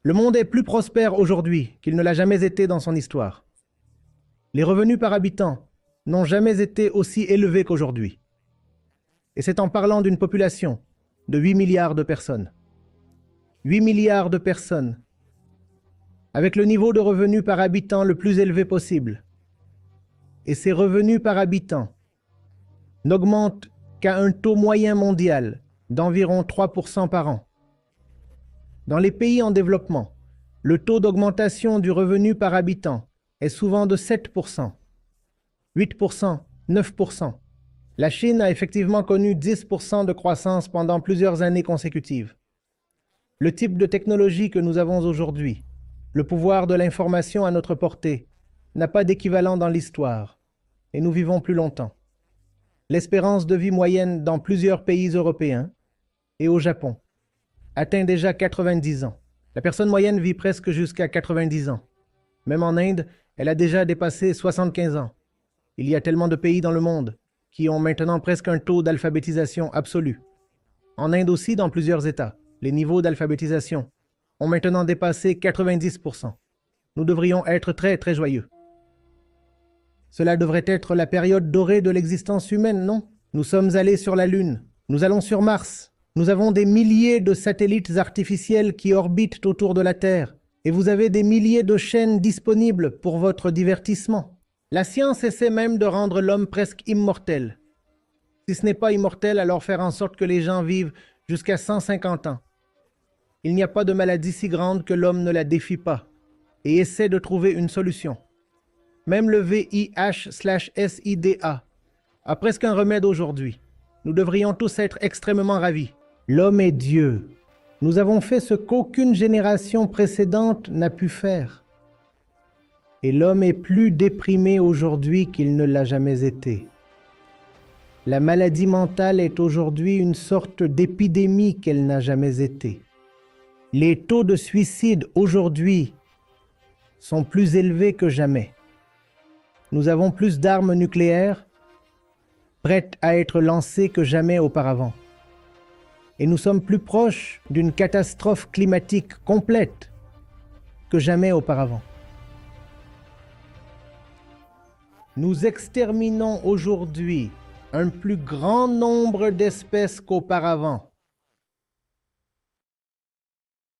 Le monde est plus prospère aujourd'hui qu'il ne l'a jamais été dans son histoire. Les revenus par habitant n'ont jamais été aussi élevés qu'aujourd'hui. Et c'est en parlant d'une population de 8 milliards de personnes. 8 milliards de personnes, avec le niveau de revenus par habitant le plus élevé possible. Et ces revenus par habitant n'augmentent qu'à un taux moyen mondial d'environ 3% par an. Dans les pays en développement, le taux d'augmentation du revenu par habitant est souvent de 7%, 8%, 9%. La Chine a effectivement connu 10% de croissance pendant plusieurs années consécutives. Le type de technologie que nous avons aujourd'hui, le pouvoir de l'information à notre portée, n'a pas d'équivalent dans l'histoire, et nous vivons plus longtemps. L'espérance de vie moyenne dans plusieurs pays européens et au Japon atteint déjà 90 ans. La personne moyenne vit presque jusqu'à 90 ans. Même en Inde, elle a déjà dépassé 75 ans. Il y a tellement de pays dans le monde qui ont maintenant presque un taux d'alphabétisation absolu. En Inde aussi, dans plusieurs États, les niveaux d'alphabétisation ont maintenant dépassé 90%. Nous devrions être très, très joyeux. Cela devrait être la période dorée de l'existence humaine, non? Nous sommes allés sur la Lune, nous allons sur Mars, nous avons des milliers de satellites artificiels qui orbitent autour de la Terre, et vous avez des milliers de chaînes disponibles pour votre divertissement. La science essaie même de rendre l'homme presque immortel. Si ce n'est pas immortel, alors faire en sorte que les gens vivent jusqu'à 150 ans. Il n'y a pas de maladie si grande que l'homme ne la défie pas, et essaie de trouver une solution. Même le VIH/SIDA a presque un remède aujourd'hui. Nous devrions tous être extrêmement ravis. L'homme est Dieu. Nous avons fait ce qu'aucune génération précédente n'a pu faire. Et l'homme est plus déprimé aujourd'hui qu'il ne l'a jamais été. La maladie mentale est aujourd'hui une sorte d'épidémie qu'elle n'a jamais été. Les taux de suicide aujourd'hui sont plus élevés que jamais. Nous avons plus d'armes nucléaires prêtes à être lancées que jamais auparavant. Et nous sommes plus proches d'une catastrophe climatique complète que jamais auparavant. Nous exterminons aujourd'hui un plus grand nombre d'espèces qu'auparavant.